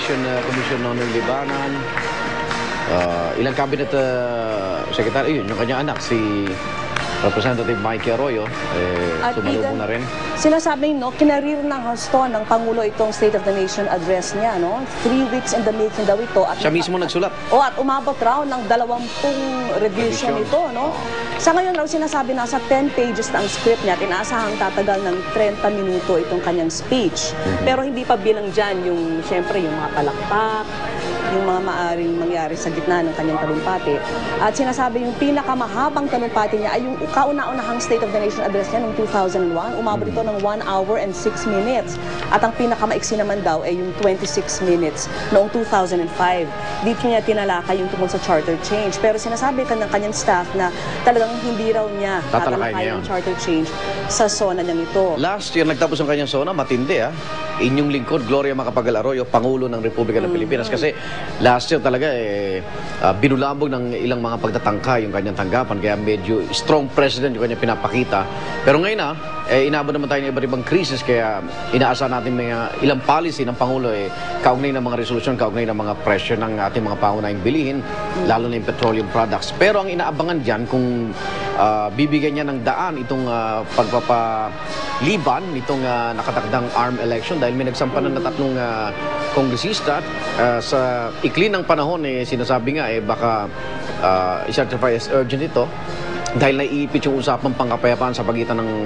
Education Commission noong libanan. Ilang cabinet secretary, yung kanyang anak, si Representative Mikey Arroyo, sumalubo na rin. Sinasabing, no, kinarir ng husto ng Pangulo itong State of the Nation address niya, no? 3 weeks in the making daw ito. At siya mismo nagsulat. At umabot raw ng 20 revision ito, no? Sa ngayon raw, sinasabi nasa 10 pages na ang script niya at inaasahang tatagal ng 30 minuto itong kanyang speech. Pero hindi pa bilang dyan yung, syempre, yung mga palakpak, yung mga maaring mangyari sa gitna ng kanyang talumpati. At sinasabi yung pinakamahabang talumpati niya ay yung kauna-unahang State of the Nation address niya noong 2001. Umabot ito ng 1 hour and 6 minutes. At ang pinakamaiksi naman daw ay yung 26 minutes noong 2005. Dito niya tinalakay yung tungkol sa charter change. Pero sinasabi ka ng kanyang staff na talagang hindi raw niya tatalakay yung charter change sa SONA niyang ito. Last year, nagtapos ang kanyang SONA, matindi Inyong lingkod, Gloria Macapagal Arroyo, Pangulo ng Republika ng Pilipinas. Kasi last year talaga, binulabog ng ilang mga pagtatangka yung kanyang tanggapan. Kaya medyo strong president yung kanyang pinapakita. Pero ngayon inabot naman tayo ng iba't ibang krisis. Kaya inaasahan natin mga ilang policy ng Pangulo, kaugnay ng mga resolusyon, kaugnay ng mga presyo ng ating mga pangunahing bilihin, lalo na yung petroleum products. Pero ang inaabangan dyan, kung bibigyan niya ng daan itong pagpapaliban nitong nakatakdang arm election, dahil may nagsampanan na tatlong kongresista sa ikli ng panahon, sinasabi nga baka i-certify as urgent ito dahil naiipit yung usapang pangkapayapaan sa pagitan ng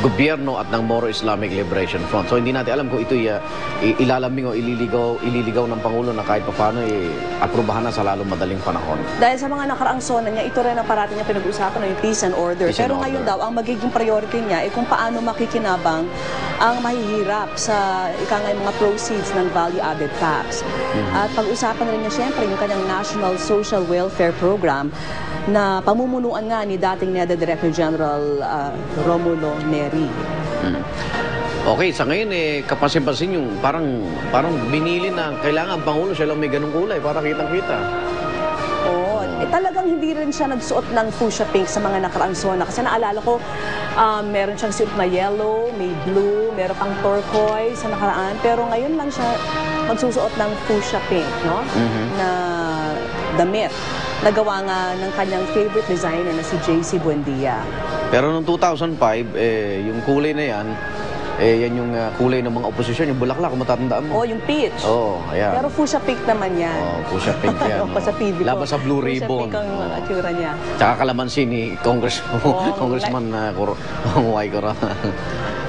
gobyerno at ng Moro Islamic Liberation Front. So hindi natin alam kung ito ilalambing o ililigaw ng Pangulo na kahit paano aprubahan na sa lalong madaling panahon. Dahil sa mga nakaraang SONA niya, ito rin ang parati niya pinag-usapan, yung peace and order. Pero ngayon daw, ang magiging priority niya ay kung paano makikinabang ang mahihirap sa mga proceeds ng value-added tax. At pag-usapan rin niya siyempre yung kanyang National Social Welfare Program na pamumunuan nga ni dating NEDA Director General Romulo Neri. Okay, sa ngayon kapansin-pansin yung parang binili na kailangan Pangulo siya lang may ganung kulay para kitang-kita. Oo, talagang hindi rin siya nagsuot ng fuchsia pink sa mga nakaraang SONA. Kasi naalala ko, meron siyang suot na yellow, may blue, meron pang turquoise sa nakaraan. Pero ngayon lang siya magsusuot ng fuchsia pink, no? Na damit. Nagawa nga ng kanyang favorite designer na si JC Buendia. Pero noong 2005, yung kulay na yan, yan yung kulay ng mga oposisyon, yung bulaklak, kung matatandaan mo. Yung peach. Ayan. Pero fuchsia pink naman yan. Fuchsia pink yan. Sa PV ko. Laban sa Blue Ribbon. Fuchsia pink ang atsura niya. Tsaka kalamansi ni Congressman Huay Cora.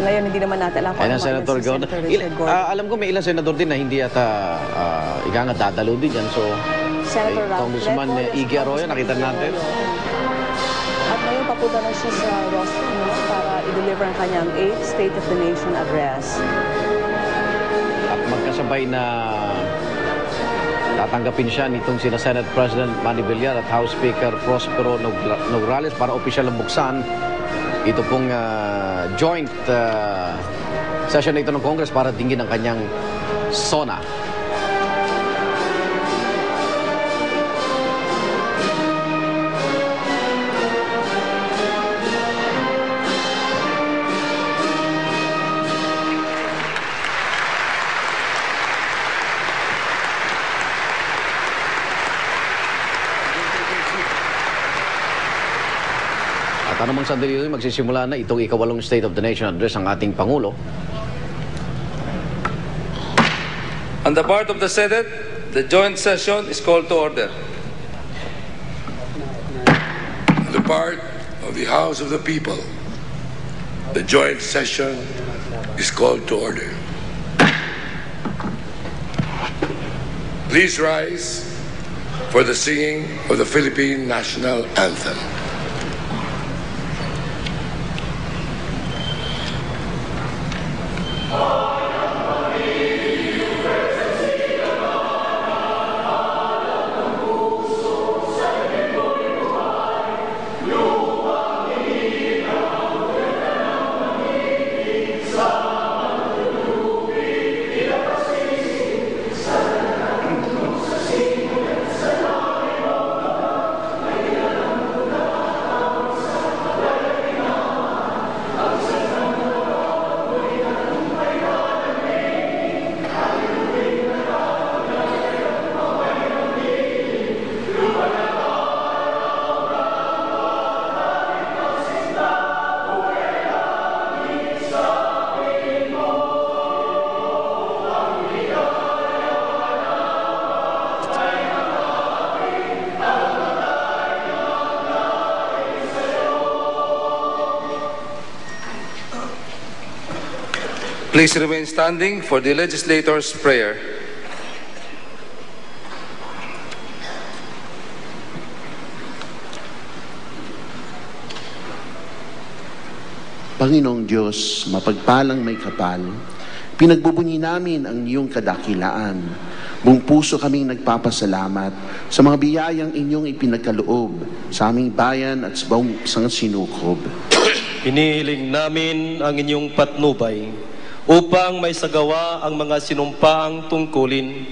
Ngayon, hindi naman natin alam kung ano Senator Gordon. Alam ko may ilang senador din na hindi yata dadalo din yan. So, Senator Congressman Iggy Arroyo, nakita natin. At ngayon, papunta na siya sa Roswell para i-deliver ang kanyang 8th State of the Nation address. At magkasabay na tatanggapin siya nitong sina Senate President Manny Villar at House Speaker Prospero Nograles para opisyal na buksan ito pong joint session na ito ng Congress para dinggin ang kanyang SONA. At anumang sandali yun, magsisimula na itong ikawalong State of the Nation address ng ating Pangulo. On the part of the Senate, the joint session is called to order. On the part of the House of the People, the joint session is called to order. Please rise for the singing of the Philippine National Anthem. Please remain standing for the legislator's prayer. Panginoong Diyos, mapagpalang may kapal, pinagbubunyi namin ang iyong kadakilaan. Buong puso kaming nagpapasalamat sa mga biyayang inyong ipinagkaloob sa aming bayan at sa buong isang sinukob. Inihiling namin ang inyong patnubay upang may sagawa ang mga sinumpaang tungkulin.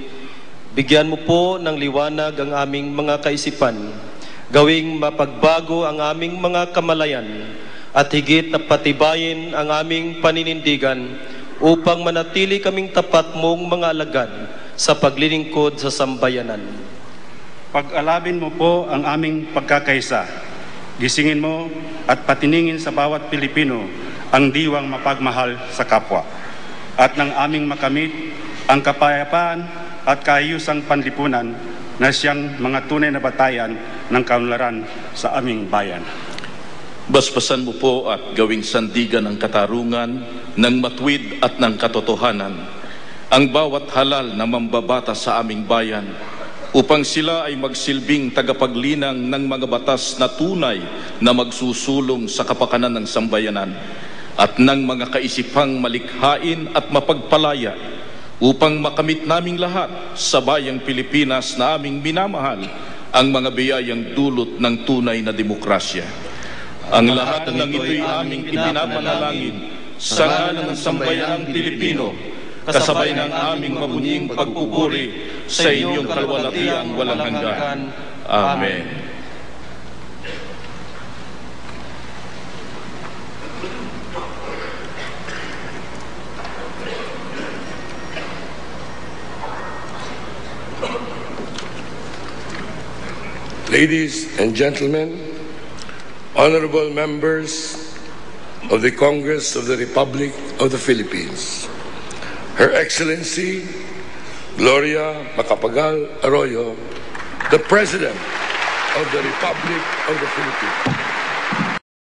Bigyan mo po ng liwanag ang aming mga kaisipan, gawing mapagbago ang aming mga kamalayan, at higit na patibayin ang aming paninindigan upang manatili kaming tapat mong mga alagad sa paglilingkod sa sambayanan. Pag-alabin mo po ang aming pagkakaisa. Gisingin mo at patiningin sa bawat Pilipino ang diwang mapagmahal sa kapwa. At nang aming makamit ang kapayapaan at kaayusang panlipunan na siyang mga tunay na batayan ng kaunlaran sa aming bayan. Basbasan mo po at gawing sandigan ng katarungan, ng matuwid at ng katotohanan ang bawat halal na mambabata sa aming bayan upang sila ay magsilbing tagapaglinang ng mga batas na tunay na magsusulong sa kapakanan ng sambayanan at ng mga kaisipang malikhain at mapagpalaya upang makamit naming lahat sa bayang Pilipinas na aming minamahal ang mga biyayang dulot ng tunay na demokrasya. Ang lahat ng ito'y aming ipinapanalangin sa ngalan ng sambayanang Pilipino, kasabay ng aming mabunying pagpupuri sa inyong kalwalatiang walang hanggan. Amen. Ladies and gentlemen, honorable members of the Congress of the Republic of the Philippines, Her Excellency Gloria Macapagal Arroyo, the President of the Republic of the Philippines.